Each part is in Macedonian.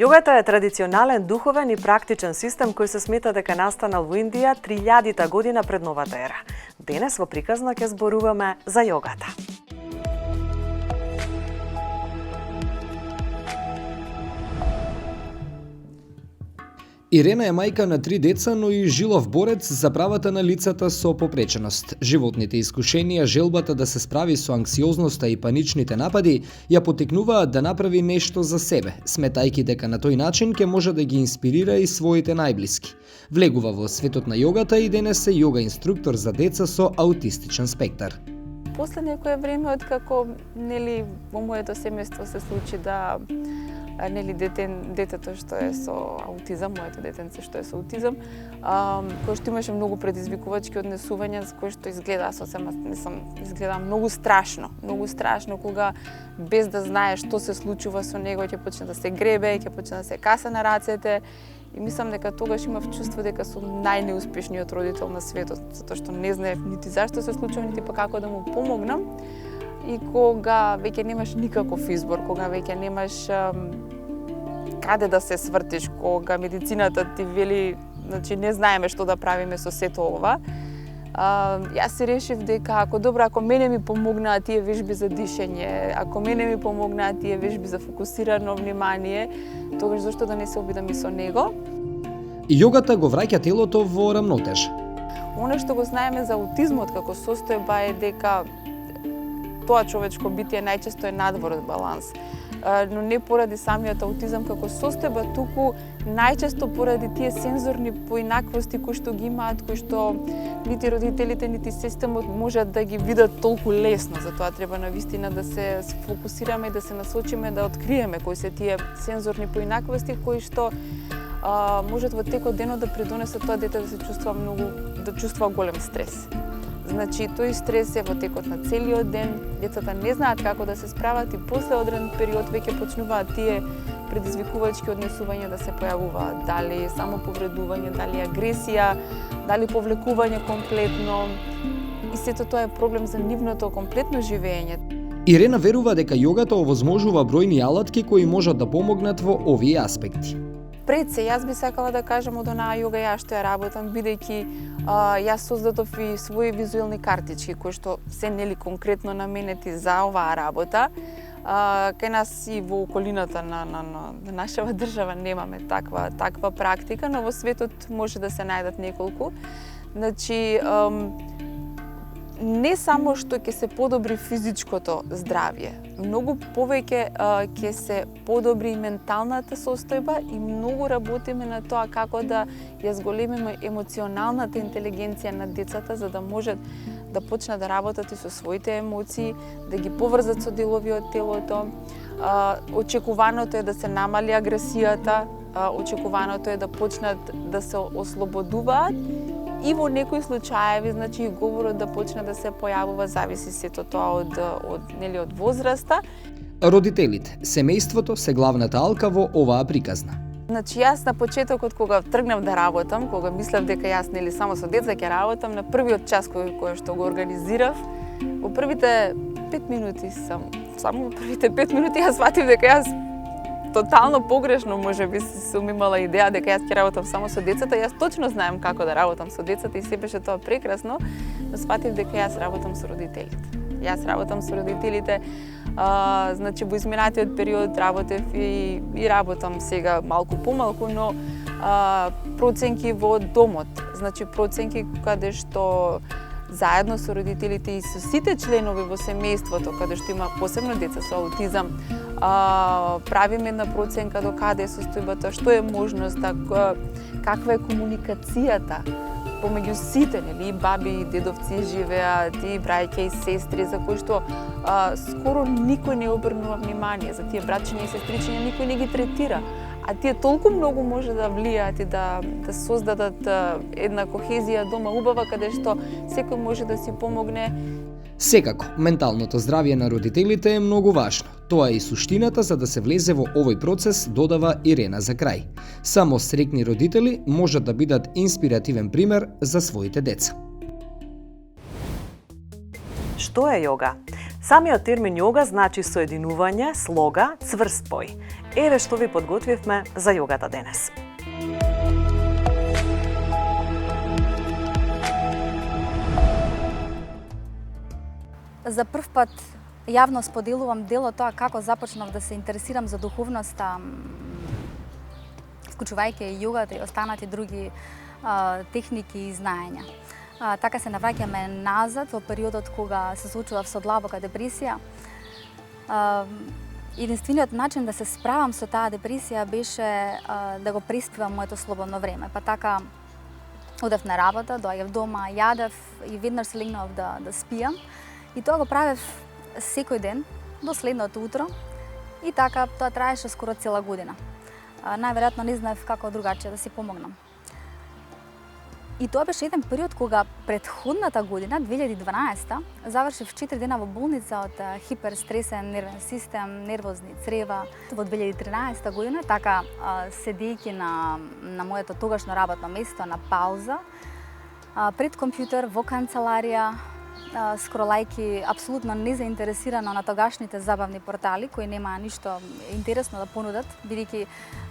Јогата е традиционален, духовен и практичен систем кој се смета дека настанал во Индија 3000 година пред новата ера. Денес во приказна ќе зборуваме за јогата. Ирена е мајка на 3 деца, но и жилов борец за правата на лицата со попреченост. Животните искушенија, желбата да се справи со анксиозноста и паничните напади ја поттикнуваат да направи нешто за себе, сметајќи дека на тој начин ќе може да ги инспирира и своите најблиски. Влегува во светот на јогата и денес е јога инструктор за деца со аутистичен спектар. После некое време, откако во моето семејство се случи да детето што е со аутизам, моето детенце што е со аутизам, кој што имаше многу предизвикувачки однесувања, за кој што изгледа изгледа многу страшно, кога без да знае што се случува со него, ќе почне да се гребе, ќе почне да се каса на рацете. И мислам дека тогаш имав чувство дека сум најнеуспешниот родител на светот, затоа што не знаев нити зашто се случува, нити па како да му помогнам. И кога веќе немаш никаков избор, кога веќе немаш каде да се свртиш, кога медицината ти вели, значи не знаеме што да правиме со сето ова, јас се решив дека ако мене ми помогнаа тие вежби за дишење, ако мене ми помогнаа тие вежби за фокусирано внимание, тогаш зашто да не се обидам и со него. Јогата го враќа телото во рамнотеж. Оно што го знаеме за аутизмот како состојба е дека тоа човечко битие најчесто е надвор од баланс, но не поради самиот аутизам како состојба, туку најчесто поради тие сензорни поинаквости кои што ги имаат, кои што нити родителите, нити системот можат да ги видат толку лесно. Затоа треба навистина да се фокусираме и да се насочиме да откриеме кои се тие сензорни поинаквости кои што можат во текот денот да придонесат тоа дете да се чувствува да чувствува голем стрес. Значи, тој стрес е во текот на целиот ден, децата не знаат како да се справат и после одреден период веќе почнуваат тие предизвикувачки однесувања да се појавуваат, дали самоповредување, дали агресија, дали повлекување комплетно. И сето тоа е проблем за нивното комплетно живење. Ирена верува дека јогата овозможува бројни алатки кои можат да помогнат во овие аспекти. Пред се, јас би сакала да кажам од онаа јога ја што ја работам, бидејќи јас создадов и своји визуелни картички кои што се конкретно наменети за оваа работа. Кај нас и во околината на нашава држава немаме таква практика, но во светот може да се најдат неколку. Значи, не само што ќе се подобри физичкото здравје, многу повеќе ќе се подобри менталната состојба и многу работиме на тоа како да ја зголемиме емоционалната интелигенција на децата за да можат да почнат да работат и со своите емоции, да ги поврзат со делови од телото. Очекуваното е да се намали агресијата, очекуваното е да почнат да се ослободуваат. И во некои случаеви, значи, говорот да почне да се појавува, зависи сето тоа од возраста. Родителите, семејството се главната алка во оваа приказна. Значи, јас на почетокот кога тргнав да работам, кога мислев дека јас само со деца ќе работам, на првиот час кој што го организирав, во првите 5 минути само во првите 5 минути јас сватив дека јас тотално погрешно можеби сум имала идеја дека јас ќе работам само со децата. Јас точно знаем како да работам со децата и се беше тоа прекрасно, но сватив дека јас работам со родителите. Јас работам со родителите, значи во изминатиот период работев и работам сега малку помалку, но проценки во домот, значи проценки каде што заедно со родителите и со сите членови во семејството, каде што има посебно деца со аутизам, правиме една проценка до каде е состојбата, што е можноста, каква е комуникацијата помеѓу сите, и баби, и дедовци живеат, и браќа и сестри, за кои што скоро никој не обрнува внимание, за тие братчиња и сестричиња никој не ги третира. А тие толку многу може да влијаат и да создадат една кохезија дома убава, каде што секој може да си помогне. Секако, менталното здравје на родителите е многу важно. Тоа е и суштината за да се влезе во овој процес, додава Ирена за крај. Само среќни родители можат да бидат инспиративен пример за своите деца. Што е јога? Самиот термин јога значи соединување, слога, цврст спој. Еве што ви подготвивме за јогата денес. За прв пат јавно споделувам дел од тоа како започнав да се интересирам за духовноста, вклучувајќи јогата и останати други техники и знаења. Така се навраќаме назад во периодот кога се случував со длабока депресија. Единствениот начин да се справам со таа депресија беше да го преспивам моето слободно време. Па така одев на работа, доаѓав дома, јадев и веднаш се легнав да спијам. И тоа го правев секој ден до следното утро и така тоа траеше скоро цела година. Најверојатно не знаев како другачие да си помогнам. И тоа беше еден период кога претходната година, 2012, завршив 4 дена во болница од хиперстресен нервен систем, нервозни црева. Во 2013 година, така седејќи на моето тогашно работно место на пауза, пред компјутер во канцеларија, скролајки апсолутно незаинтересирано на тогашните забавни портали кои немаа ништо интересно да понудат, бидејќи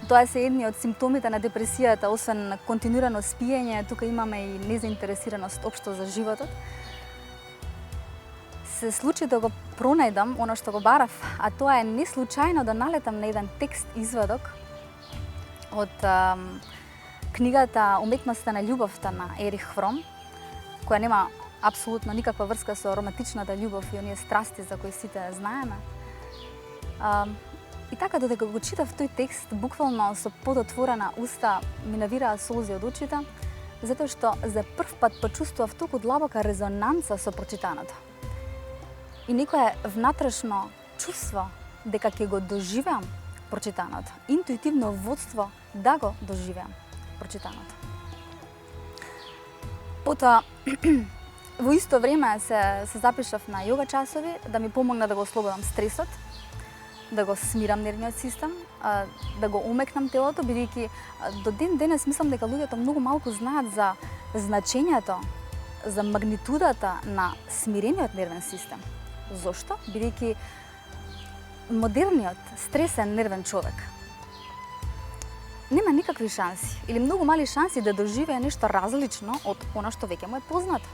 тоа се едни од симптомите на депресијата, освен континуирано спиење, тука имаме и незаинтересираност општо за животот. Се случи да го пронајдам оно што го барав, а тоа е неслучајно да налетам на еден текст извадок од книгата Уметноста на љубовта на Ерих Фром, која нема апсолутно никаква врска со романтичната љубов и оние страсти за кои сите знаеме. И така, додека го читав тој текст, буквално со подотворена уста ми навираа солзи од очите, затоа што за прв пат почувствував толку длабока резонанца со прочитаното. И некое внатрешно чувство дека ќе го доживеам прочитаното, интуитивно водство да го доживеам прочитаното. Потоа во исто време се запишав на јога часови да ми помогна да го ослободам стресот, да го смирам нервниот систем, да го умекнам телото, бидејќи до ден денес мислам дека луѓето многу малку знаат за значењето, за магнитудата на смирениот нервен систем. Зошто? Бидејќи модерниот, стресен нервен човек нема никакви шанси или многу мали шанси да доживее нешто различно од она што веќе му е познато.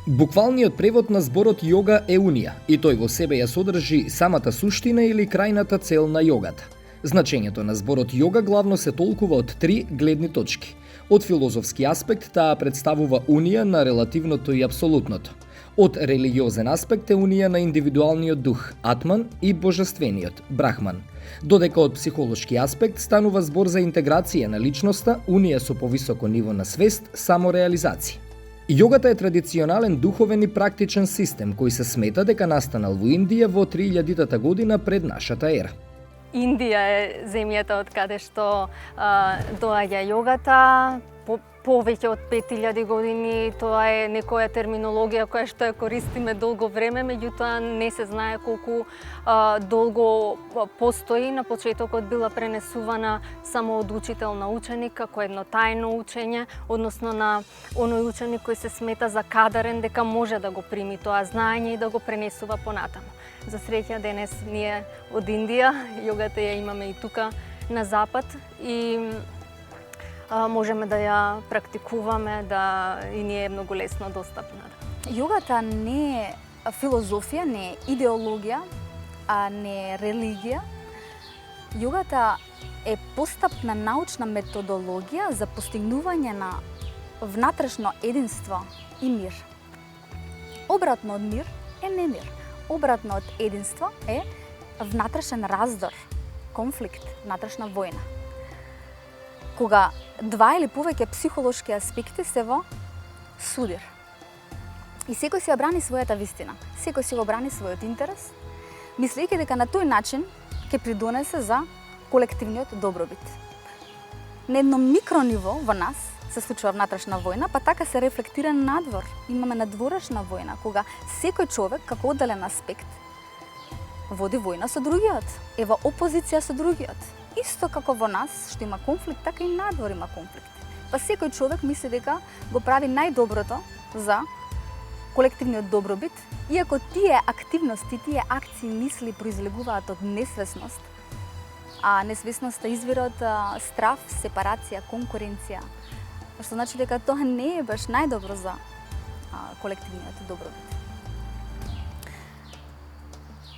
Буквалниот превод на зборот јога е унија и тој во себе ја содржи самата суштина или крајната цел на јогата. Значењето на зборот јога главно се толкува од 3 гледни точки. Од филозофски аспект таа представува унија на релативното и апсолутното. Од религиозен аспект е унија на индивидуалниот дух, атман, и божествениот, брахман. Додека од психолошки аспект станува збор за интеграција на личноста, унија со повисоко ниво на свест, самореализација. Јогата е традиционален духовен и практичен систем кој се смета дека настанал во Индија во 3000 година пред нашата ера. Индија е земјата од каде што доаѓа јогата. Повеќе од 5000 години, тоа е некоја терминологија која што ја користиме долго време, меѓутоа не се знае колку долго постои. На почетокот била пренесувана само од учител на ученик како едно тајно учење, односно на оној ученик кој се смета за кадарен дека може да го прими тоа знаење и да го пренесува понатаму. За среќа денес ние од Индија јогата ја имаме и тука на запад и можеме да ја практикуваме, да и ни е многу лесно достапна. Јогата не е филозофија, не е идеологија, а не е религија. Јогата е постапна научна методологија за постигнување на внатрешно единство и мир. Обратно од мир е немир. Обратно од единство е внатрешен раздор, конфликт, внатрешна војна. Кога два или повеќе психолошки аспекти се во судир. И секој си ја брани својата вистина, секој си го брани својот интерес, мислејќи дека на тој начин ќе придонесе за колективниот добробит. На едно микрониво во нас се случува внатрешна војна, па така се рефлектира надвор. Имаме надворешна војна, кога секој човек, како одделен аспект, води војна со другиот, е во опозиција со другиот. Исто како во нас, што има конфликт, така и надвор има конфликт. Па секој човек мисли дека го прави најдоброто за колективниот добробит, иако тие активности, тие акции, мисли произлегуваат од несвесност, а несвесноста извира од страв, сепарација, конкуренција. Што значи дека тоа не е баш најдобро за колективниот добробит.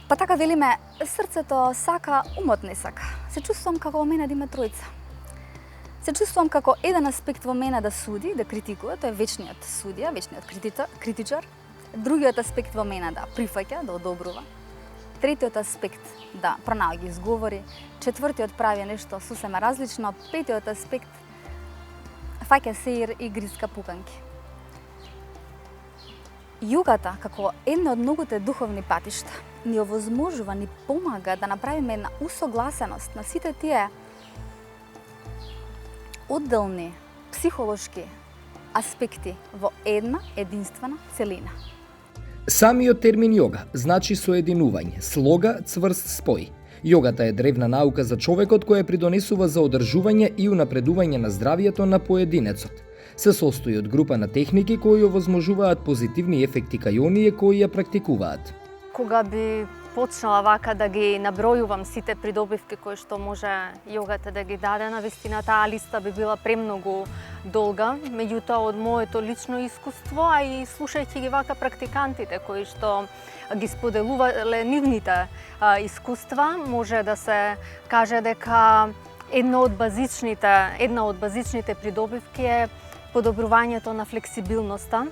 Па така велиме, срцето сака, умот не сака. Се чувствувам како во мене да има тројца. Се чувствувам како еден аспект во мене да суди, да критикува, тоа е вечниот судија, вечниот критичар. Другиот аспект во мене да прифаќа, да одобрува. Третиот аспект да пронаоѓа изговори. Четвртиот прави нешто сосема различно. Петиот аспект фаќа сеир и гризка пуканки. Јогата, како една од многуте духовни патишта, ни овозможува, ни помага да направиме една усогласеност на сите тие одделни психолошки аспекти во една единствена целина. Самиот термин јога значи соединување, слога, цврст спој. Јогата е древна наука за човекот која придонесува за одржување и унапредување на здравието на поединецот. Се состои од група на техники кои овозможуваат позитивни ефекти кај оние кои ја практикуваат. Кога би почнала вака да ги набројувам сите придобивки кои што може јогата да ги даде, навистина таа листа би била премногу долга, меѓутоа од моето лично искуство, а и слушајќи ги вака практикантите кои што ги споделувале нивните искуства, може да се каже дека една од базичните придобивки е подобрувањето на флексибилноста.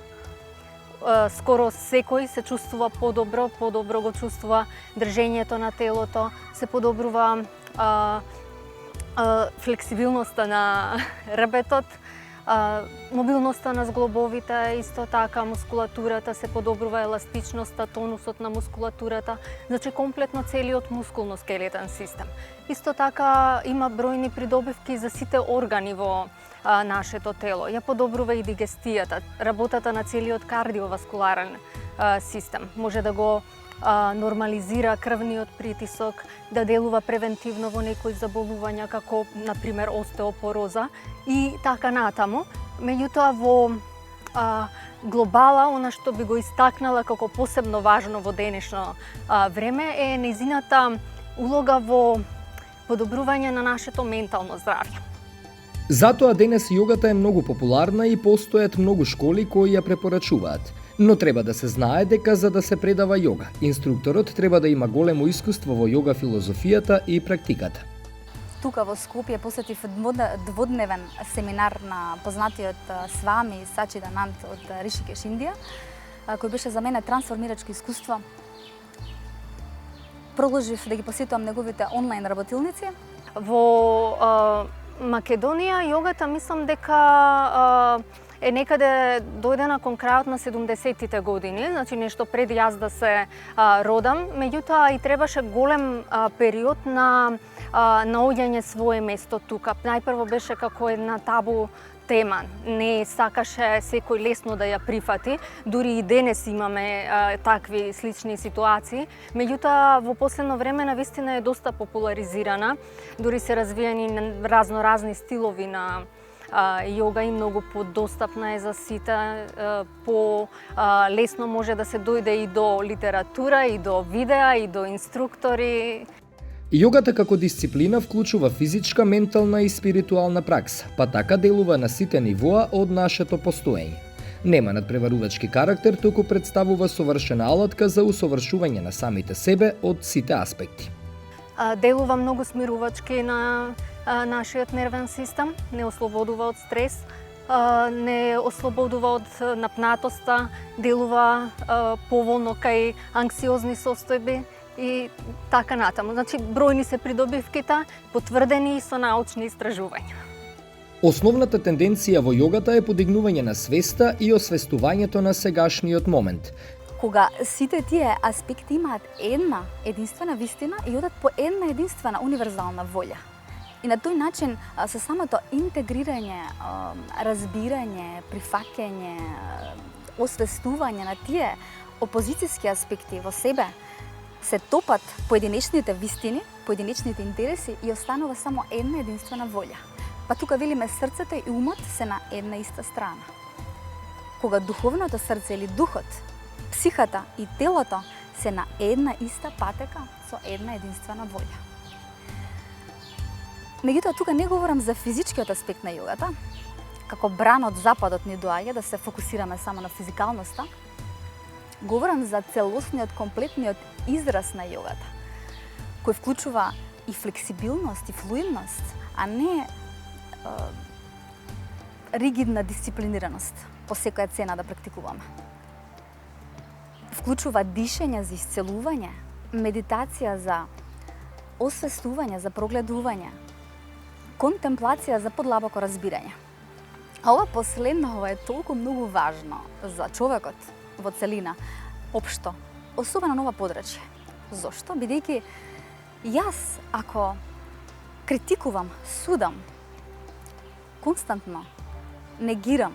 Скоро секој се чувствува подобро го чувствува држењето на телото, се подобрува флексибилноста на ребетот, мобилноста на зглобовите, исто така мускулатурата се подобрува, еластичноста, тонусот на мускулатурата, значи комплетно целиот мускулно-скелетен систем. Исто така има бројни придобивки за сите органи во нашето тело. Ја подобрува и дигестијата, работата на целиот кардиоваскуларен систем. Може да го нормализира крвниот притисок, да делува превентивно во некои заболувања како например остеопороза и така натаму. Меѓутоа во глобала, она што би го истакнала како посебно важно во денешно време е нејзината улога во подобрување на нашето ментално здравје. Затоа денес јогата е многу популарна и постојат многу школи кои ја препорачуваат. Но треба да се знае дека за да се предава јога, инструкторот треба да има големо искуство во јога филозофијата и практиката. Тука во Скопје посетив дводневен семинар на познатиот Свами Сачидананд од Ришикеш, Индија, кој беше за мене трансформирачко искуство. Продолжив да ги посетувам неговите онлайн работилници. Во Македонија јогата мислам дека е некаде дојдена кон крајот на 70-тите години, значи нешто пред јас да се родам, меѓутоа и требаше голем период на наоѓање свое место тука. Најпрво беше како една табу тема, не сакаше секој лесно да ја прифати, дури и денес имаме такви слични ситуации, меѓутоа во последно време навистина е доста популаризирана, дури се развиени разноразни стилови на јога и многу подостапна е за сите, лесно може да се дојде и до литература, и до видеа, и до инструктори. Јогата како дисциплина вклучува физичка, ментална и спиритуална пракса, па така делува на сите нивоа од нашето постоење. Нема надпреварувачки карактер, туку представува совршена алатка за усовршување на самите себе од сите аспекти. Делува многу смирувачки на нашиот нервен систем, не ослободува од стрес, не ослободува од напнатоста, делува поволно кај анксиозни состојби и така натаму. Значи, бројни се придобивките, потврдени со научни истражувања. Основната тенденција во јогата е подигнување на свеста и освестувањето на сегашниот момент. Кога сите тие аспекти имаат една единствена вистина и одат по една единствена универзална волја. И на тој начин, со самото интегрирање, разбирање, прифаќање, освестување на тие опозицијски аспекти во себе, се топат поединечните вистини, поединечните интереси и останува само една единствена волја. Па тука велиме срцето и умот се на една иста страна. Кога духовното срце или духот, психата и телото се на една иста патека со една единствена волја. Меѓутоа, тука не говорам за физичкиот аспект на јогата, како бран од западот ни доаѓа да се фокусираме само на физикалноста. Говорам за целосниот, комплетниот израз на јогата, кој вклучува и флексибилност, и флуидност, а не ригидна дисциплинираност по секоја цена да практикуваме. Вклучува дишење за исцелување, медитација за освестување, за прогледување, контемплација за подлабоко разбирање. А ова последно е толку многу важно за човекот во целина, општо, особено на ова подрачје. Зошто? Бидејќи јас, ако критикувам, судам, константно, негирам,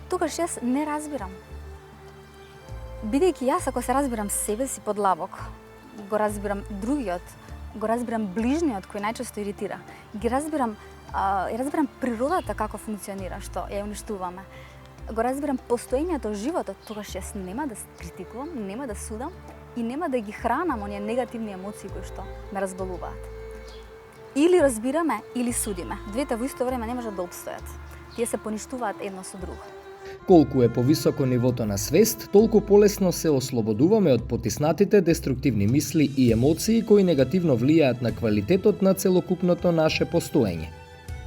тогаш јас не разбирам. Бидејќи јас, ако се разбирам себе си подлабоко, го разбирам другиот, го разбирам ближниот кој најчесто иритира, ја разбирам природата како функционира, што ја уништуваме, го разбирам постоењето, животот, тогаш јас нема да критикувам, нема да судам и нема да ги хранам оние негативни емоции кои што ме разболуваат. Или разбираме, или судиме. Двете во исто време не можат да обстојат. Тие се поништуваат едно со друго. Колку е повисоко нивото на свест, толку полесно се ослободуваме од потиснатите деструктивни мисли и емоции кои негативно влијаат на квалитетот на целокупното наше постоење.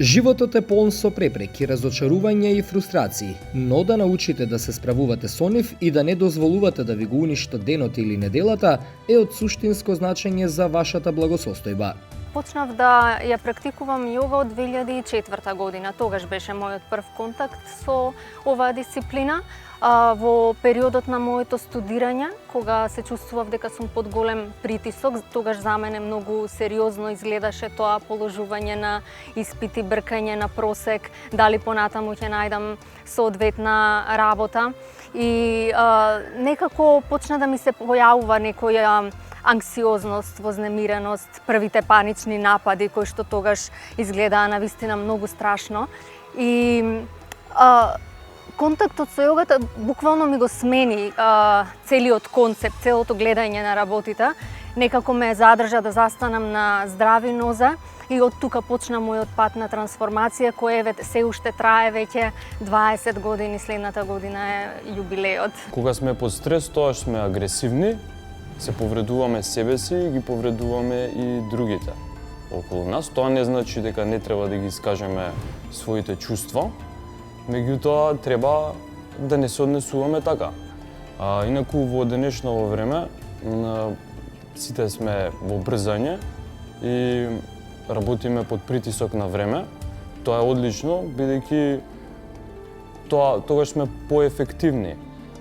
Животот е полн со препреки, разочарувања и фрустрации, но да научите да се справувате со нив и да не дозволувате да ви го уништат денот или неделата е од суштинско значење за вашата благосостојба. Почнав да ја практикувам јога од 2004 година. Тогаш беше мојот прв контакт со оваа дисциплина. Во периодот на моето студирање, кога се чувствував дека сум под голем притисок, тогаш за мене многу сериозно изгледаше тоа положување на испити, бркање на просек, дали понатаму ќе најдам соодветна работа. И некако почна да ми се појавува некоја анксиозност, вознемиреност, првите панични напади кои што тогаш изгледаа навистина многу страшно. И контактот со јогата буквално ми го смени целиот концепт, целото гледање на работите. Некако ме задржа да застанам на здрави ноза и од тука почна мојот пат на трансформација кој се уште трае веќе 20 години, следната година е јубилеот. Кога сме под стрес, тоа сме агресивни, се повредуваме себе си и ги повредуваме и другите околу нас. Тоа не значи дека не треба да ги искажеме своите чувства, меѓутоа треба да не се однесуваме така. Инаку во денешно време сите сме во брзање и работиме под притисок на време. Тоа е одлично, бидејќи тогаш сме поефективни.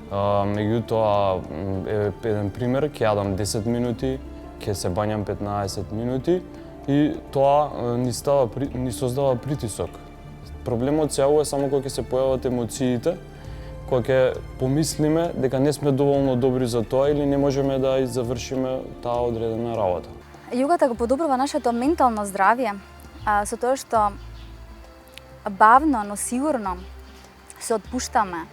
Меѓутоа, еден пример, ќе јадам 10 минути, ќе се бањам 15 минути и тоа ни создава притисок. Проблемот се е само кога ќе се појават емоциите, кога ќе помислиме дека не сме доволно добри за тоа или не можеме да завршиме таа одредена работа. Јогата го подобрува нашето ментално здравје со тоа што бавно, но сигурно се отпуштаме,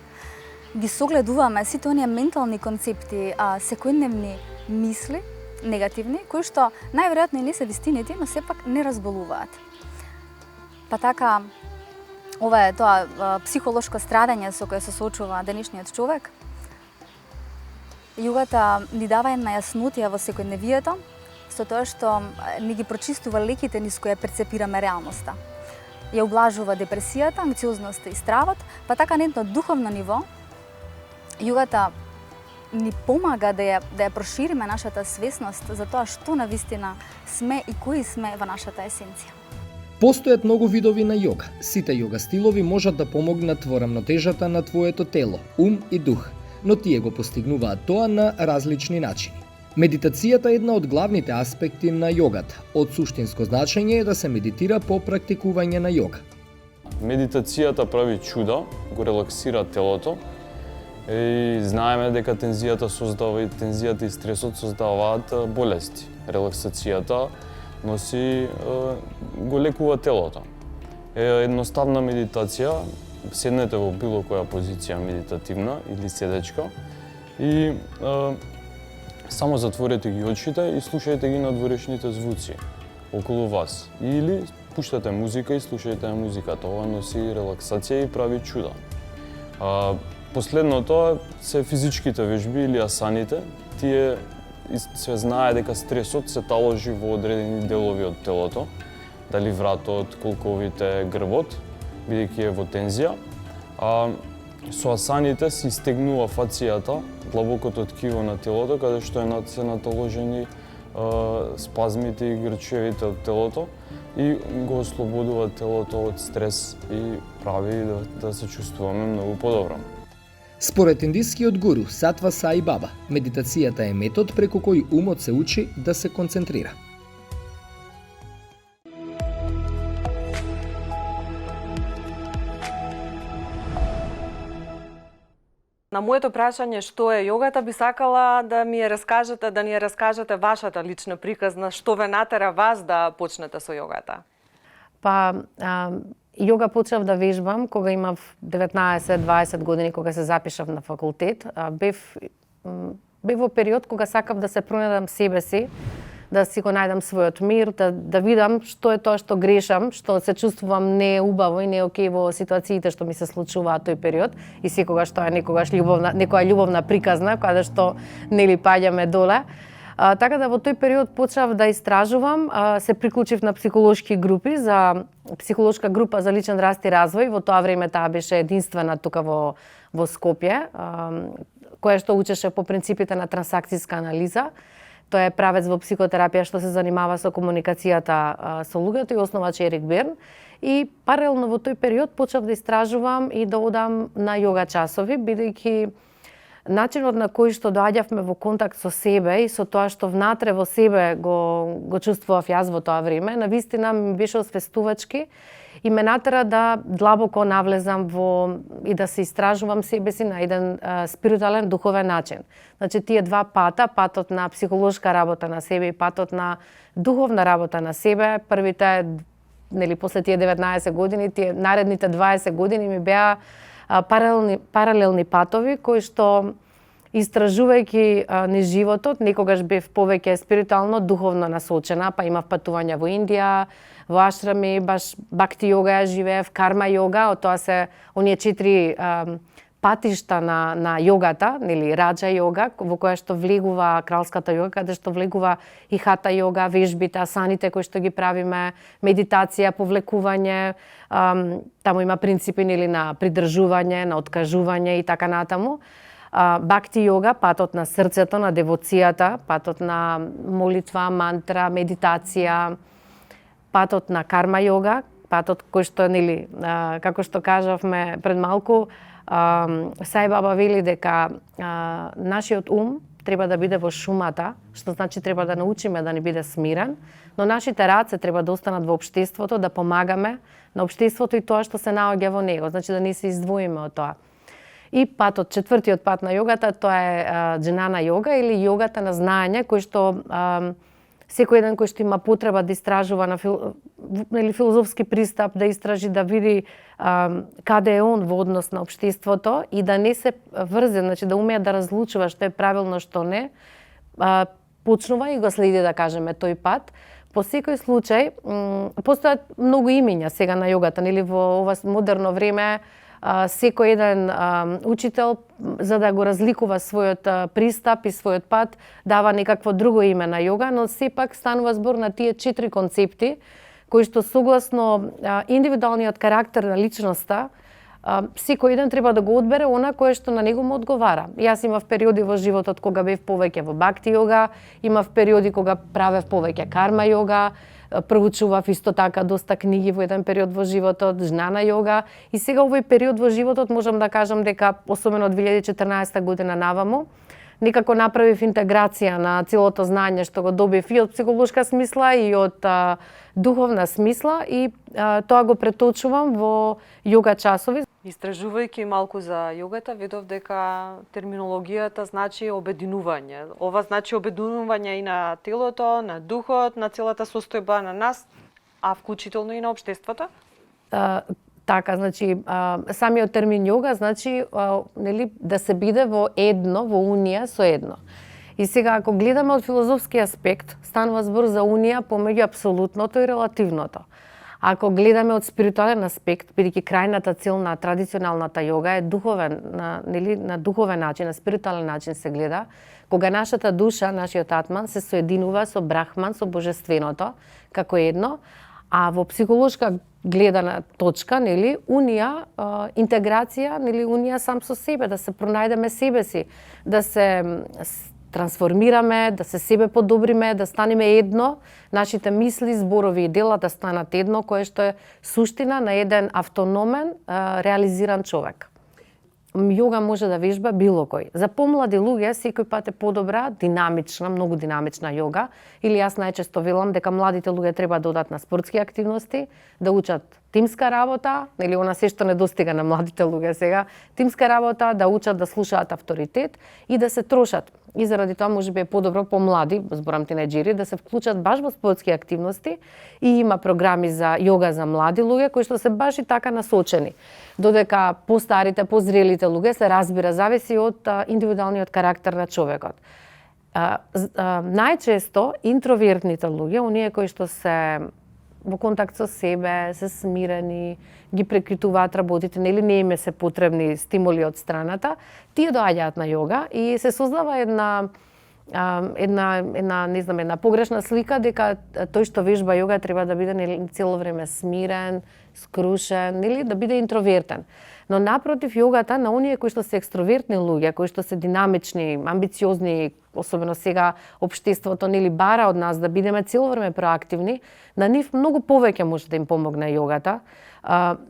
ги согледуваме сите оние ментални концепти, секојдневни мисли, негативни, кои што најверојатно и не се вистините, но сепак не разболуваат. Па така, ова е тоа психолошко страдање со кое се соочува денешниот човек. Јогата ни дава една јаснотија во секојдневието, со тоа што ни ги прочистува леките низ кои перцепираме реалноста. Ја облажува депресијата, анксиозноста и стравот, па така на едно духовно ниво, јогата ни помага да ја прошириме нашата свесност за тоа што навистина сме и кои сме во нашата есенција. Постојат многу видови на јога. Сите јога стилови можат да помогнат во рамнотежата на твоето тело, ум и дух, но тие го постигнуваат тоа на различни начини. Медитацијата е една од главните аспекти на јогата. Од суштинско значење е да се медитира по практикување на јога. Медитацијата прави чуда, го релаксира телото и знаеме дека тензијата и стресот создаваат болести. Релаксацијата носи го лекува телото. Едноставна медитација, седнете во било која позиција медитативна или седечка и само затворете ги очите и слушајте ги надворешните звуци околу вас. Или пуштате музика и слушајте музиката. Ова носи релаксација и прави чуда. Последното се физичките вежби или асаните. Тие се знае дека стресот се таложи во одредени делови од телото, дали вратот, колковите, грбот, бидејќи е во тензија. Со асаните се истегнува фацијата, длабокото ткиво на телото, каде што се наталожени спазмите и грчевите од телото и го ослободува телото од стрес и прави да се чувствуваме многу подобро. Според индискиот гуру Сатва Саи Баба, медитацијата е метод преку кој умот се учи да се концентрира. На моето прашање што е јогата, би сакала да ни ја раскажете вашата лична приказна, што ве натера вас да почнете со јогата? Па, јога почнав да вежбам кога имав 19-20 години, кога се запишав на факултет. Бев во период кога сакав да се пронајдам себе си, да си го најдам својот мир, да видам што е тоа што грешам, што се чувствувам неубаво и не окей во ситуациите што ми се случуваат тој период и секогаш тоа е некоја љубовна приказна, каде што нели паѓаме доле. Така да во тој период почнав да истражувам, се приклучив на психолошки групи за психолошка група за личен раст и развој. Во тоа време таа беше единствена тука во Скопје, која што учеше по принципите на трансакцијска анализа. Тој е правец во психотерапија што се занимава со комуникацијата со луѓето и основач Ерик Берн. И паралелно во тој период почнав да истражувам и да одам на јога часови, бидејќи начинот на кој што доаѓавме во контакт со себе и со тоа што внатре во себе го чувствував јас во тоа време, навистина ми беше освестувачки и ме натера да длабоко навлезам и да се истражувам себе си на еден спиритуален, духовен начин. Значи, тие два пата, патот на психолошка работа на себе и патот на духовна работа на себе, првите, после тие 19 години, тие наредните 20 години ми беа паралелни патови, кои што истражувајќи низ животот, некогаш бев повеќе спиритуално, духовно насочена, па имав патувања во Индија, во ашрами, баш бакти јога ја живеев, карма јога, од тоа се оние 4 патишта на јогата, нели раджа јога, во која што влегува кралската јога, каде што влегува и хата јога, вежбите, асаните кои што ги правиме, медитација, повлекување, таму има принципи нели на придржување, на откажување и така натаму. Бакти јога, патот на срцето, на девоцијата, патот на молитва, мантра, медитација, патот на карма јога, патот кој што нели како што кажавме пред малку, Саи Баба вели дека нашиот ум треба да биде во шумата, што значи треба да научиме да не биде смирен, но нашите раце треба да останат во општеството, да помагаме на општеството и тоа што се наоѓа во него, значи да не се издвоиме од тоа. И патот, четвртиот пат на јогата, тоа е дженана јога или јогата на знаење, кој што секој еден кој што има потреба да истражува на филозофски пристап, да истражи, да види каде е он во однос на општеството и да не се врзе, значи да умее да разлучува што е правилно, што не, почнува и го следи, да кажеме, тој пат. По секој случај, постојат многу имиња сега на јогата, нели во ова модерно време, секој еден учител, за да го разликува својот пристап и својот пат, дава некакво друго име на јога, но сепак станува збор на тие 4 концепти, кои што согласно индивидуалниот карактер на личноста, секој еден треба да го одбере она кое што на него му одговара. Јас имав периоди во животот кога бев повеќе во бакти јога, имав периоди кога правев повеќе карма јога, проучував исто така доста книги во еден период во животот, джнана јога и сега овој период во животот можам да кажам дека особено од 2014 година наваму некако направив интеграција на целото знаење што го добив и од психолошка смисла и од духовна смисла и тоа го преточувам во јога часови. Истражувајќи малку за јогата, видов дека терминологијата значи обединување. Ова значи обединување и на телото, на духот, на целата состојба на нас, а вклучително и на општеството? Така, значи, самиот термин јога значи нели, да се биде во едно, во унија со едно. И сега, ако гледаме од филозофски аспект, станува збор за унија помеѓу апсолутното и релативното. Ако гледаме од спиритуален аспект, бидејќи крајната цел на традиционалната јога е духовен, на духовен начин, на спиритуален начин се гледа, кога нашата душа, нашиот атман се соединува со брахман, со божественото, како едно, а во психолошка гледана точка, нели, унија, интеграција, нели, унија сам со себе, да се пронајдеме себе си, да се трансформираме, да се себе подобриме, да станеме едно, нашите мисли, зборови и дела да станат едно, кое што е суштина на еден автономен, реализиран човек. Јога може да вежба било кој. За помлади луѓе секој пат е подобра, динамична, многу динамична јога, или јас најчесто велам дека младите луѓе треба да одат на спортски активности, да учат тимска работа, или она се што не достига на младите луѓе сега, тимска работа, да учат да слушаат авторитет и да се трошат. И заради тоа можеби е подобро помлади, зборам тинеџери, да се вклучат баш во спортски активности и има програми за јога за млади луѓе кои што се баш и така насочени. Додека постарите, позрелите луѓе се разбира, зависи од индивидуалниот карактер на човекот. Најчесто интровертните луѓе, оние кои што се во контакт со себе, се смирени, ги прекритуваат работите, нели не им се потребни стимули од страната, тие доаѓаат на јога и се создава една погрешна слика дека тој што вежба јога треба да биде цело време смирен, скрушен или да биде интровертен. Но напротив, јогата на оние кои што се екстровертни луѓе, кои што се динамични, амбициозни, особено сега општеството нели бара од нас да бидеме цело време проактивни, на нив многу повеќе може да им помогне јогата,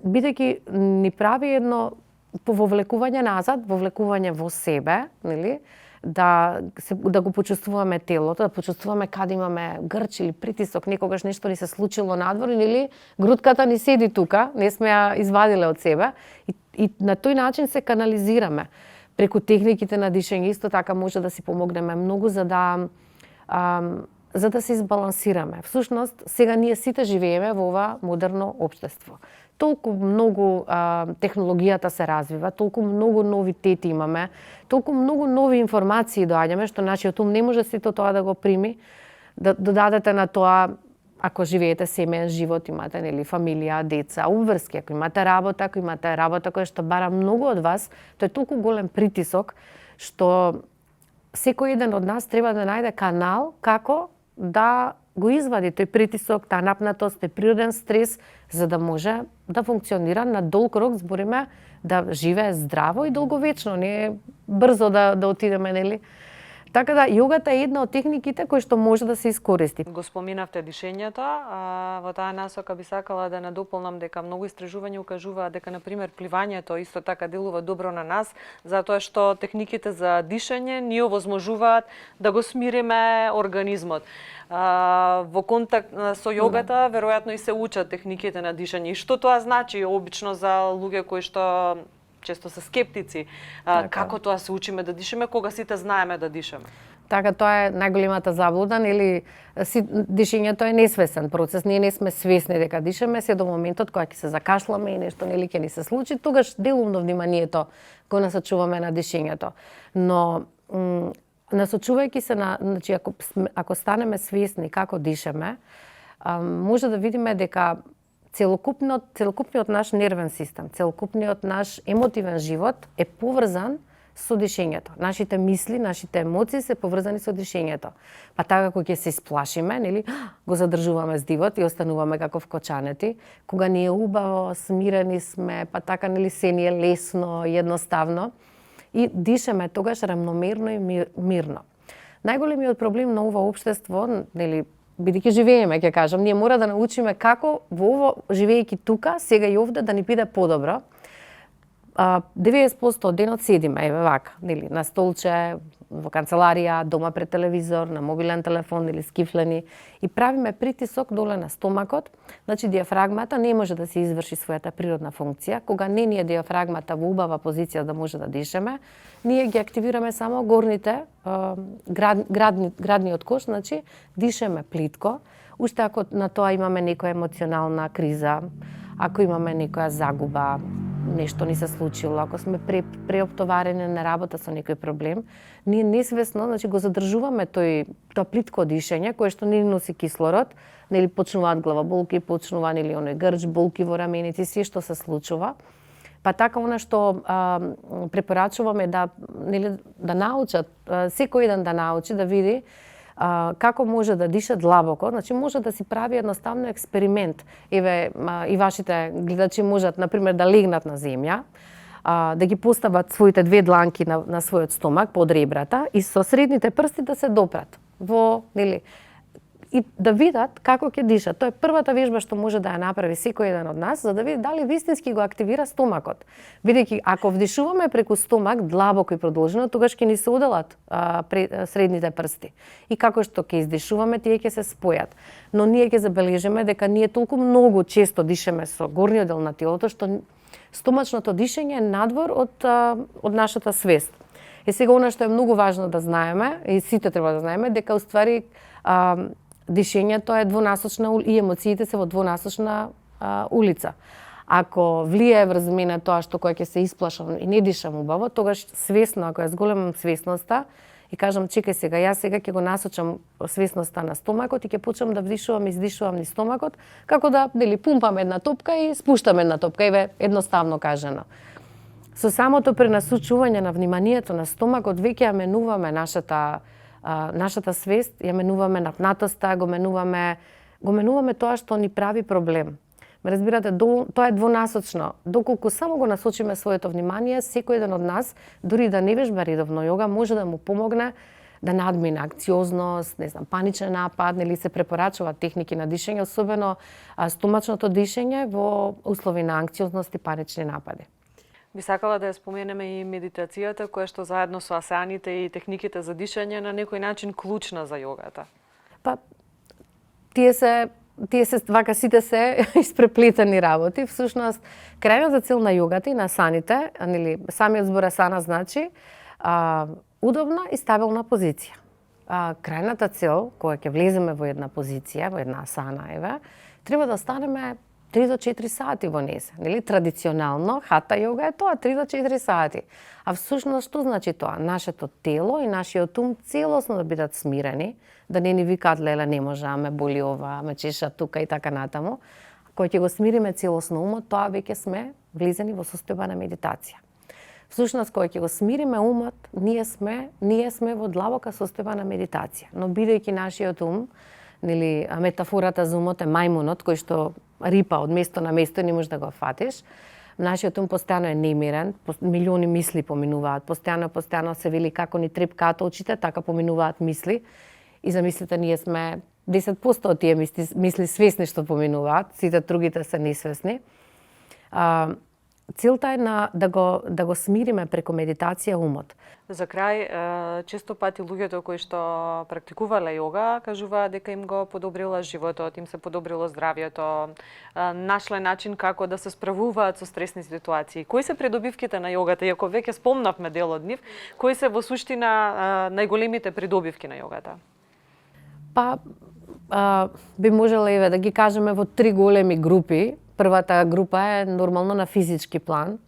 бидејќи ни прави едно пововлекување назад, вовлекување во себе, нели? Да го почувствуваме телото, да почувствуваме каде имаме грч или притисок, некогаш нешто ни се случило надвор или грудката ни седи тука, не сме ја извадиле од себе и на тој начин се канализираме. Преку техниките на дишење исто така може да си помогнеме многу за да се избалансираме. Всушност, сега ние сите живееме во ова модерно општество. Толку многу технологијата се развива, толку многу новитети имаме, толку многу нови информации доаѓаме, што нашиот ум не може сето тоа да го прими, да додадете на тоа, ако живеете семеен живот, имате нели фамилија, деца, обврски, ако имате работа која што бара многу од вас, тоа е толку голем притисок што секој еден од нас треба да најде канал како да го извади тој притисок, таа напнатост, тој природен стрес, за да може да функционира на долг рок, збориме, да живее здраво и долговечно, не брзо да отидеме, нели? Така да, јогата е една од техниките кои што може да се искористи. Го споминавте дишењето, во таа насока би сакала да надополнам дека многу истражувања укажуваат дека, например, пливањето исто така делува добро на нас, затоа што техниките за дишење ни овозможуваат да го смириме организмот. Во контакт со јогата, веројатно и се учат техниките на дишење. И што тоа значи обично за луѓе кои што често се скептици, како тоа се учиме да дишеме, кога сите знаеме да дишеме? Така, тоа е најголемата заблуда, нели дишењето е несвесен процес, ние не сме свесни дека дишеме, се до моментот кога ќе се закашламе и нешто нели ќе ни се случи, тогаш делумно вниманието го насочуваме на дишењето. Но насочувајќи се на, значи ако станеме свесни како дишеме, може да видиме дека целокупниот наш нервен систем, целокупниот наш емотивен живот е поврзан со дишењето. Нашите мисли, нашите емоции се поврзани со дишењето. Па така кога ќе се исплашиме, нели, го задржуваме здивот и остануваме како вкочанети. Кога ни е убаво, смирени сме, па така нели се ни е лесно, едноставно и дишеме тогаш рамномерно и мирно. Најголемиот проблем на ова општество, нели, бидејќи живееме, ќе кажам, ние мора да научиме како во ово, живеејќи тука, сега и овде, да ни биде подобро. 90% од денот седиме, еве вака, нели, на столче, во канцеларија, дома пред телевизор, на мобилен телефон или скифлени и правиме притисок доле на стомакот. Значи диафрагмата не може да се изврши својата природна функција. Кога не ни е диафрагмата во убава позиција да може да дишеме, ние ги активираме само горните градниот кош, значи дишеме плитко. Уште ако на тоа имаме некоја емоционална криза, ако имаме некоја загуба, нешто ни се случило, ако сме преоптоварени на работа со некој проблем, ние несвесно, значи го задржуваме тоа плитко дишење кое што не носи кислород, нели почнуваат главоболки, почнува нели оној грч, болки во рамените, се што се случува. Па така она што препорачуваме да научат, секој еден да научи, да види како може да диша длабоко, значи може да си прави едноставно експеримент. Еве и вашите гледачи можат на пример да легнат на земја, да ги постават своите две дланки на својот стомак под ребрата и со средните прсти да се допрат во и да видат како ќе дишат. Тоа е првата вежба што може да ја направи секој еден од нас, за да види дали вистински го активира стомакот. Бидејќи ако вдишуваме преку стомак длабоко и продолжено, тогаш ќе ни се оделат средните прсти. И како што ќе издишуваме, тие ќе се спојат. Но ние ќе забележиме дека ние толку многу често дишеме со горниот дел на телото, што стомачното дишење е надвор од нашата свест. И сега она што е многу важно да знаеме, и сите треба да знаеме, дека уствари дишењето е двонасочна и емоциите се во двонасочна улица. Ако влијае врз мене тоа што кога ќе се исплашам и не дишам убаво, тогаш свесно, ако ја зголемам свесноста и кажам чекај сега, јас сега ќе го насочам свесноста на стомакот и ќе почнам да вдишувам и издишувам низ стомакот, како да пумпам една топка и спуштам една топка, еве едноставно кажано. Со самото пренасочување на вниманието на стомакот веќе ја менуваме нашата свест, ја менуваме напнатоста, го менуваме тоа што ни прави проблем. Ме разбирате, тоа е двонасочно. Доколку само го насочиме своето внимание, секој еден од нас, дури да не вежба редовно јога, може да му помогне да надмине анксиозност, паничен напад, нели се препорачуваат техники на дишење, особено стомачното дишење во услови на анксиозност и панични напади. Би сакала да ја споменеме и медитацијата, која што заедно со асаните и техниките за дишење на некој начин клучна за јогата. Па, тие се вака сите се испреплетени работи. Всушност, крајната цел на јогата и на асаните, нели, самиот збор асана значи удобна и стабилна позиција. Крајната цел, кога ќе влеземе во една позиција, во една асана, треба да останеме 3 до 4 сати во неса. Нели? Традиционално, хата јога е тоа, 3 до 4 сати. А всушност, што значи тоа? Нашето тело и нашиот ум целосно да бидат смирени, да не ни викаат, леле, не може, ме боли ова, ме чеша тука и така натаму. Кога ќе го смириме целосно умот, тоа веќе сме влизени во состојба на медитација. Всушност, кога ќе го смириме умот, ние сме во длабока состојба на медитација. Но бидејќи нашиот ум, нели, метафората за умот е мајмунот кој што рипа од место на место и не можеш да го фатиш. Нашиот ум постојано е немирен, милиони мисли поминуваат, постојано се вели како ни трепкаат очите, така поминуваат мисли. И замислите, ние сме 10% од тие мисли свесни што поминуваат, сите другите се несвесни. Целта е да го смириме преку медитација умот. За крај, често пати луѓето кои што практикувале јога кажуваат дека им го подобрила животот, им се подобрило здравјето, нашле начин како да се справуваат со стресни ситуации. Кои се придобивките на јогата? Иако веќе спомнавме дел од нив, кои се во суштина најголемите придобивки на јогата? Па, би можеле да ги кажеме во 3 големи групи. Првата група е нормално на физички план.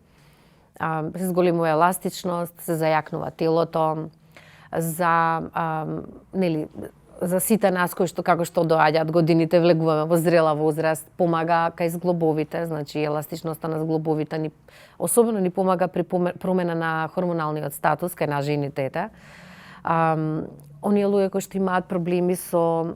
Се зголемува еластичност, се зајакнува телото, за сите нас кои што како што доаѓаат годините, влегуваме во зрела возраст, помага кај зглобовите, значи еластичноста на зглобовите особено ни помага при промена на хормоналниот статус кај на жените. Оние луѓе кои што имаат проблеми со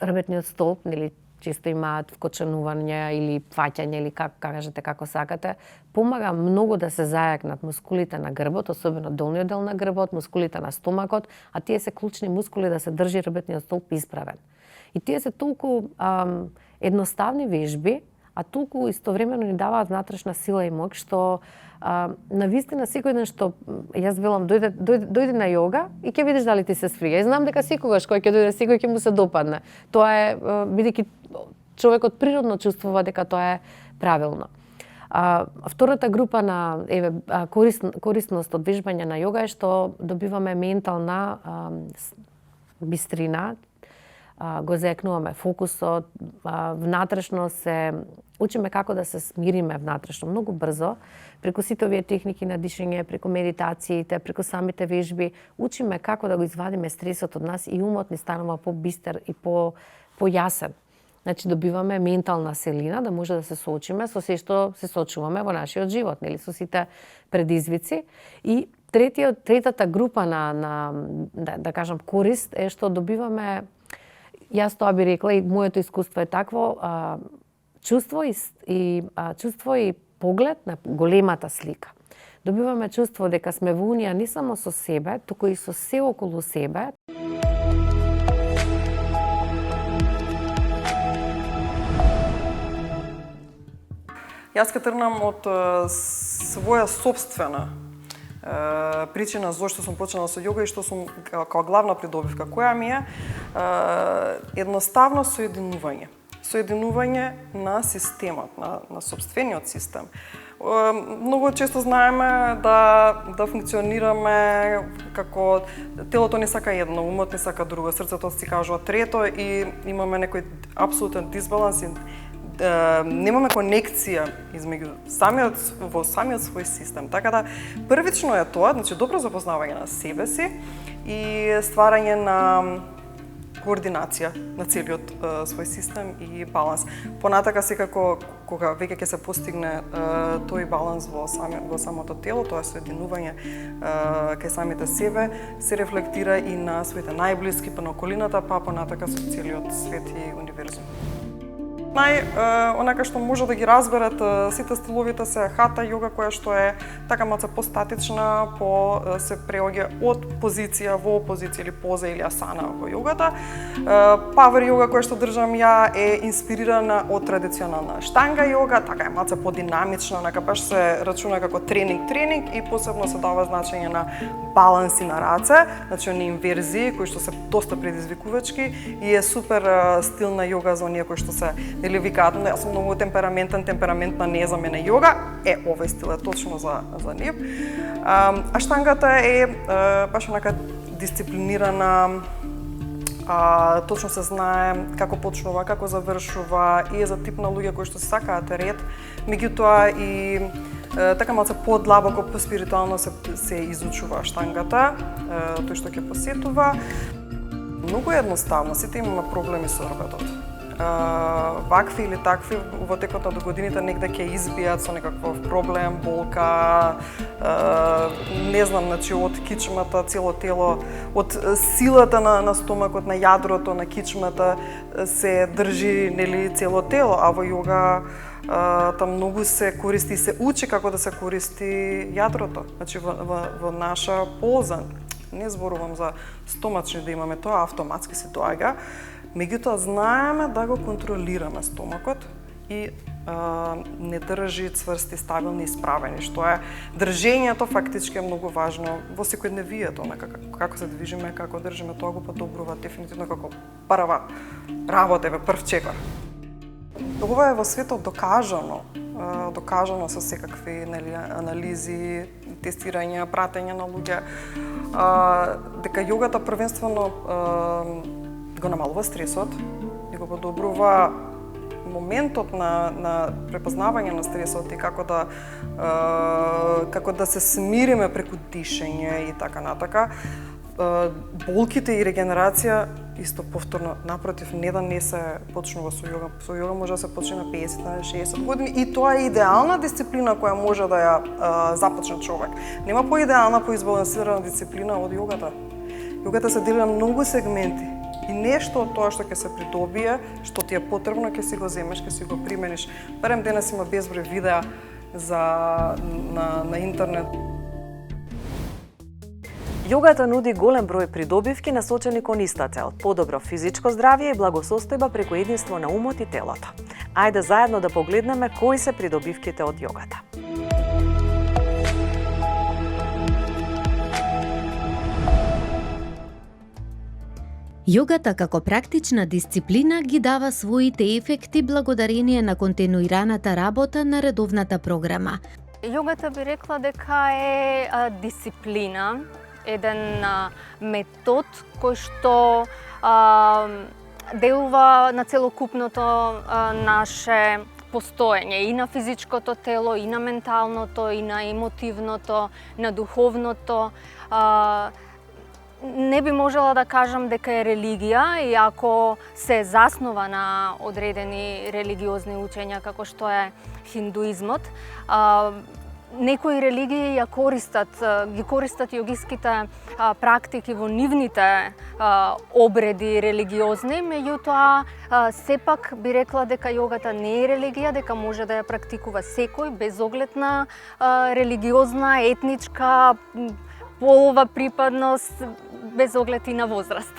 ребетниот столб, нели често имаат вкочанување или фаќање или кажете како сакате, помага многу да се зајакнат мускулите на грбот, особено долниот дел на грбот, мускулите на стомакот, а тие се клучни мускули да се држи ребетниот столб исправен. И тие се толку едноставни вежби, а толку истовремено ни даваат внатрешна сила и моќ, што навистина секој ден што јас велам дојди на јога и ќе видиш дали ти се свиѓа. И знам дека секогаш кој ќе дојде секој ќе му се допадне. Тоа е бидејќи човекот природно чувствува дека тоа е правилно. Втората група на корисност од вежбање на јога е што добиваме ментална бистрина, го заекнуваме фокусот, внатрешно се учиме како да се смириме внатрешно многу брзо, преку сите овие техники на дишење, преку медитациите, преку самите вежби, учиме како да го извадиме стресот од нас и умот ни станува побистер и појасен. Значи добиваме ментална селина да може да се соочиме со се што се соочуваме во нашиот живот, нели, со сите предизвици. И третата група да кажам корист е што добиваме, јас тоа би рекла и моето искуство е такво, чувство и поглед на големата слика. Добиваме чувство дека сме во унија не само со себе, туку и со се околу себе. Јас ке тргнам од своја собствена причина зошто сум почнала со јога и што сум како главна придобивка, која ми е едноставно соединување. Соединување на системот, на собствениот систем. Многу често знаеме да функционираме како телото не сака едно, умот не сака друго, срцето си кажува трето и имаме некој апсолутен дисбаланс и немаме конекција измеѓу самиот свој систем. Така да првично е тоа, значи добро запознавање на себе си и стварање на координација на целиот свој систем и баланс. Понатака секако кога веќе ќе се постигне тој баланс во самото тело, тоа соединување кај самите себе, се рефлектира и на своите најблиски, па на околината, па понатака со целиот свет и универзум. Онака што може да ги разберат сите стиловите се хата јога, која што е така малку постатична, се преоѓа од позиција во позиција или поза или асана во јогата. Павер јога која што држам ја е инспирирана од традиционална штанга јога, така е малку подинамична, онака баш се рачуна како тренинг и посебно се дава значење на баланси на раце, значи оние инверзии кои што се доста предизвикувачки и е супер стилна јога за оние кои што се или викаат, јас сум многу темпераментна не за мене јога, овој стил е точно за нив. А штангата е баш онака дисциплинирана, точно се знае како почнува, како завршува и е за тип на луѓе кои што се сакаат ред, меѓутоа и така малку подлабоко, поспиритуално се изучува штангата, тој што ќе посетува. Многу едноставно, сите имаме проблеми со орбетот. Вакви или такви во текот на годините негде ќе избијат со некаков проблем, болка, не знам, значи од кичмата цело тело, од силата на стомакот, на јадрото на кичмата се држи нели цело тело, а во јога там многу се користи и се учи како да се користи јадрото, значи во наша полза. Не зборувам за стомачни да имаме тоа, автоматски се доаѓа. Меѓутоа знаеме да го контролираме стомакот и не држи цврсти, стабилни и справени, што е држењето фактички е многу важно во секојдневието, како се движиме, како држиме, тоа го подобрува дефинитивно како прва работа, прв чекор. Ова е во светот докажано со секакви анализи, тестирања, пратење на луѓе, дека јогата првенствено го намалува стресот и го подобрува моментот на препознавање на стресот и како да се смириме преку дишење и така натака. Болките и регенерација исто повторно напротив не се почнува со јога. Со јога може да се почне на 50 на 60 години и тоа е идеална дисциплина која може да ја започне човек. Нема поидеална, поизбалансирана дисциплина од јогата. Јогата се дели на многу сегменти. И нешто од тоа што ќе се придобие, што ти е потребно, ќе си го земеш, ќе си го примениш. Барем денес има безброј видеа на интернет. Јогата нуди голем број придобивки насочени кон иста цел – подобро физичко здравје и благосостојба преку единство на умот и телото. Ајде заедно да погледнеме кои се придобивките од јогата. Јогата како практична дисциплина ги дава своите ефекти благодарение на континуираната работа на редовната програма. Јогата би рекла дека е дисциплина, еден метод кој што делува на целокупното наше постоење, и на физичкото тело, и на менталното, и на емотивното, на духовното. Не би можела да кажам дека е религија, иако се заснова на одредени религиозни учења, како што е хиндуизмот. Некои религии ги користат јогиските практики во нивните обреди религиозни, меѓутоа сепак би рекла дека јогата не е религија, дека може да ја практикува секој без оглед на религиозна, етничка, полова припадност, без оглед и на возраст.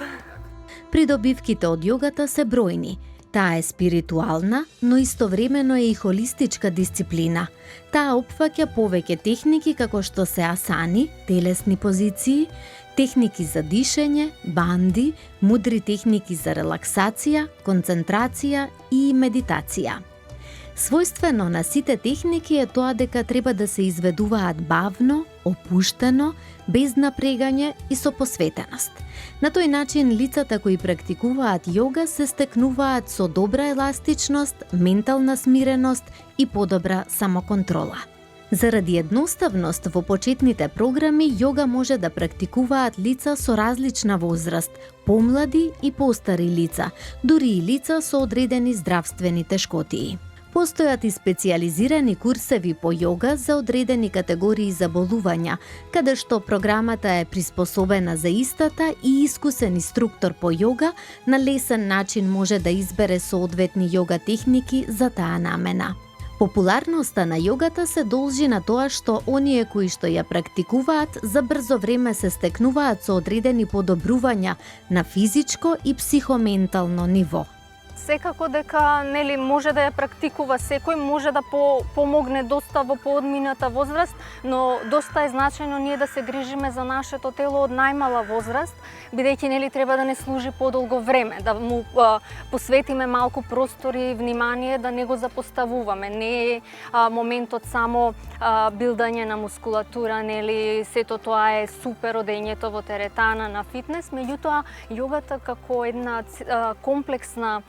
Придобивките од јогата се бројни. Таа е спиритуална, но истовремено е и холистичка дисциплина. Таа опфаќа повеќе техники како што се асани, телесни позиции, техники за дишење, банди, мудри техники за релаксација, концентрација и медитација. Својствено на сите техники е тоа дека треба да се изведуваат бавно, опуштено, без напрегање и со посветеност. На тој начин лицата кои практикуваат јога се стекнуваат со добра еластичност, ментална смиреност и подобра самоконтрола. Заради едноставност во почетните програми, јога може да практикуваат лица со различна возраст, помлади и постари лица, дури и лица со одредени здравствени тешкотии. Постојат и специјализирани курсеви по јога за одредени категории заболувања, каде што програмата е приспособена за истата и искусен инструктор по јога на лесен начин може да избере соодветни јога техники за таа намена. Популарноста на јогата се должи на тоа што оние кои што ја практикуваат за брзо време се стекнуваат со одредени подобрувања на физичко и психоментално ниво. Секако дека може да ја практикува секој, може да помогне доста во поодмината возраст, но доста е значајно ние да се грижиме за нашето тело од најмала возраст, бидејќи треба да не служи подолго време, да му посветиме малку простор и внимание, да не го запоставуваме. Не е моментот само билдање на мускулатура, сето тоа е супер, одењето во теретана на фитнес, меѓутоа јогата како една комплексна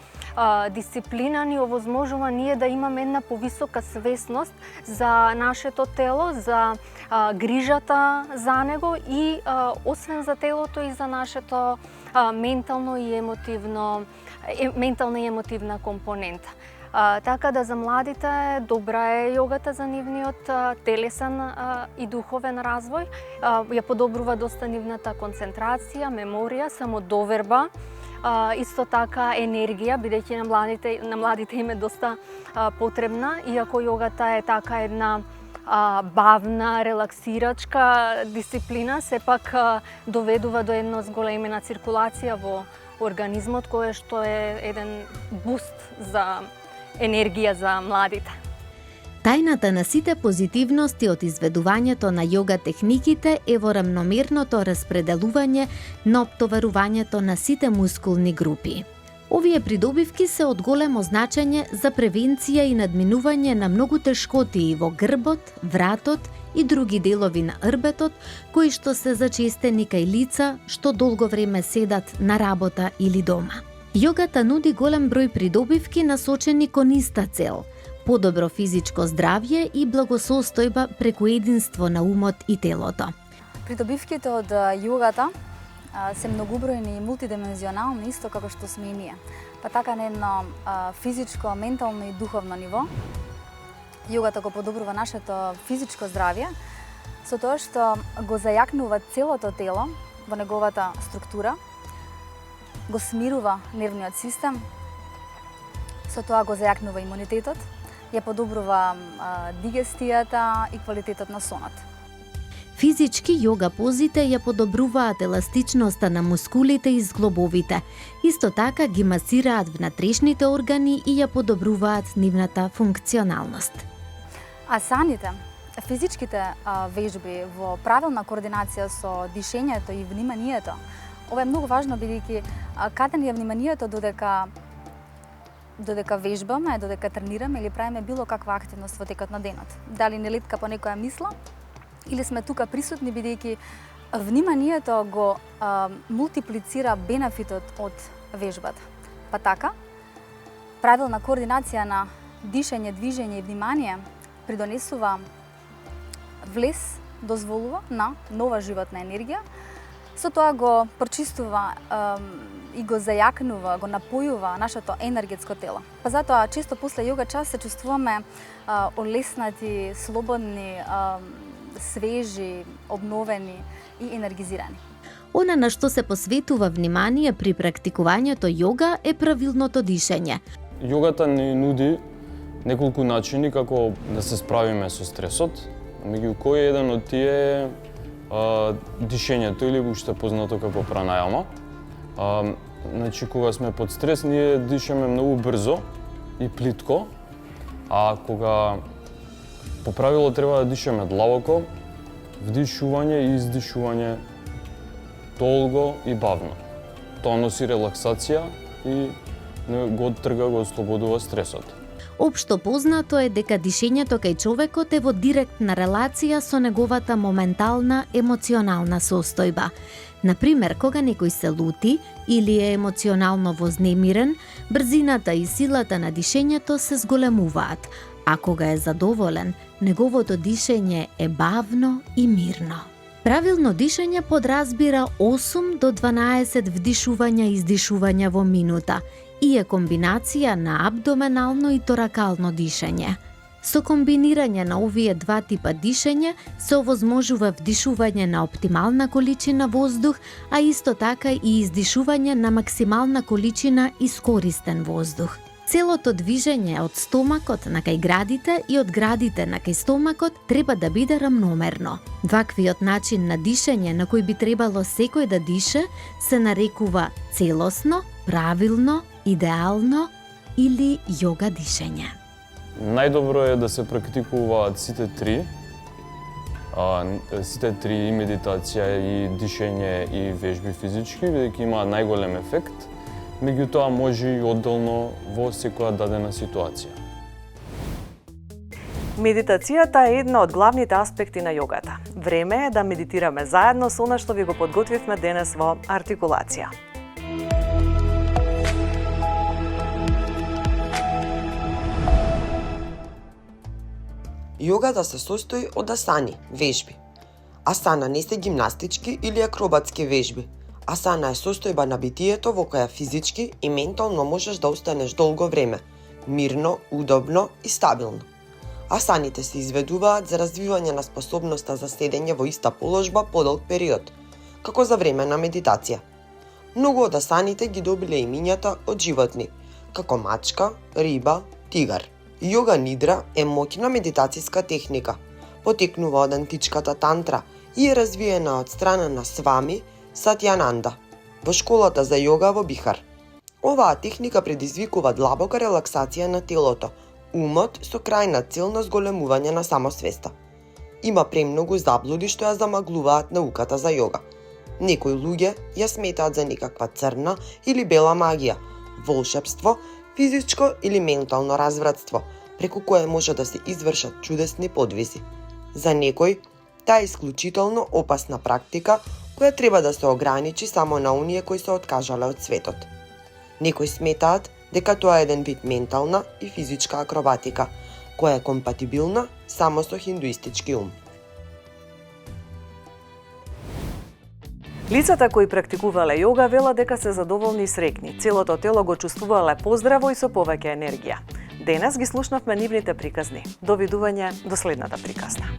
дисциплина ни овозможува ние да имаме една повисока свесност за нашето тело, за грижата за него и освен за телото и за нашето ментална и емотивна компонента. Така да за младите добра е јогата за нивниот телесен и духовен развој. Ја подобрува доста нивната концентрација, меморија, самодоверба, исто така енергија, бидејќи на младите им е доста потребна, иако јогата е така една бавна, релаксирачка дисциплина, сепак доведува до една зголемена циркулација во организмот, кој што е еден буст за енергија за младите. Тајната на сите позитивности од изведувањето на јога техниките е во рамномерното распределување на оптоварувањето на сите мускулни групи. Овие придобивки се од големо значење за превенција и надминување на многу тешкотии во грбот, вратот и други делови на рбетот, кои што се зачестени кај лица што долго време седат на работа или дома. Јогата нуди голем број придобивки насочени кон иста цел – подобро физичко здравје и благосостојба преку единство на умот и телото. Придобивките од јогата се многобројни и мултидимензионални, исто како што сме и ние. Па така на едно физичко, ментално и духовно ниво. Јогата го подобрува нашето физичко здравје со тоа што го зајакнува целото тело во неговата структура, го смирува нервниот систем, со тоа го зајакнува имунитетот, ја подобрува дигестијата и квалитетот на сонот. Физички јога позите ја подобруваат еластичноста на мускулите и зглобовите. Исто така ги масираат внатрешните органи и ја подобруваат нивната функционалност. Асаните, физичките вежби во правилна координација со дишењето и вниманието, ова е многу важно бидејќи каде ни е вниманието додека вежбаме, додека тренираме или правиме било каква активност во текот на денот. Дали не летка по некоја мисла или сме тука присутни бидејќи вниманието го мултиплицира бенефитот од вежбата. Па така, правилна координација на дишење, движење и внимание придонесува влез, дозволува на нова животна енергија, со тоа го прочистува и го зајакнува, го напојува нашето енергетско тело. Па затоа често после йога час се чувствуваме олеснати, слободни, свежи, обновени и енергизирани. Она на што се посветува внимание при практикувањето йога е правилното дишење. Йогата ни нуди неколку начини како да се справиме со стресот, меѓу кои еден од тие е дишењето или уште познато како пранајама. Значи, кога сме под стрес, ние дишаме многу брзо и плитко, а кога по правило треба да дишаме длабоко, вдишување и издишување долго и бавно. Тоа носи релаксација и го оттрга, го ослободува стресот. Општо познато е дека дишењето кај човекот е во директна релација со неговата моментална емоционална состојба. Например, кога некој се лути или е емоционално вознемирен, брзината и силата на дишењето се зголемуваат, а кога е задоволен, неговото дишење е бавно и мирно. Правилно дишење подразбира 8 до 12 вдишувања и издишувања во минута и е комбинација на абдоменално и торакално дишење. Со комбинирање на овие два типа дишење се овозможува вдишување на оптимална количина воздух, а исто така и издишување на максимална количина искористен воздух. Целото движење од стомакот на кај градите и од градите на кај стомакот треба да биде рамномерно. Ваквиот начин на дишење на кој би требало секој да дише се нарекува целосно, правилно, идеално или йога дишење. Најдобро е да се практикуваат сите три и медитација, и дишење, и вежби физички, бидејќи имаат најголем ефект. Меѓутоа може и одделно во секоја дадена ситуација. Медитацијата е една од главните аспекти на йогата. Време е да медитираме заедно со она што ви го подготвивме денес во артикулација. Јогата се состои од асани, вежби. Асана не се гимнастички или акробатски вежби. Асана е состојба на битието во која физички и ментално можеш да останеш долго време, мирно, удобно и стабилно. Асаните се изведуваат за развивање на способноста за седење во иста положба подолг период, како за време на медитација. Многу од асаните ги добиле имињата од животни, како мачка, риба, тигар. Йога нидра е моќна медитацијска техника, потекнува од античката тантра и е развиена од страна на Свами Сатјананда во школата за йога во Бихар. Оваа техника предизвикува длабока релаксација на телото, умот со крајна цел на зголемување на самосвеста. Има премногу заблуди што ја замаглуваат науката за йога. Некои луѓе ја сметаат за некаква црна или бела магија, волшебство, физичко или ментално развратство, преку кое може да се извршат чудесни подвизи. За некој, таа е исклучително опасна практика, која треба да се ограничи само на оние кои се откажале од светот. Некои сметаат дека тоа е еден вид ментална и физичка акробатика, која е компатибилна само со хиндуистички ум. Лицата кои практикувале йога велат дека се задоволни и среќни. Целото тело го чувствувале поздраво и со повеќе енергија. Денес ги слушнавме нивните приказни. Довидување до следната приказна.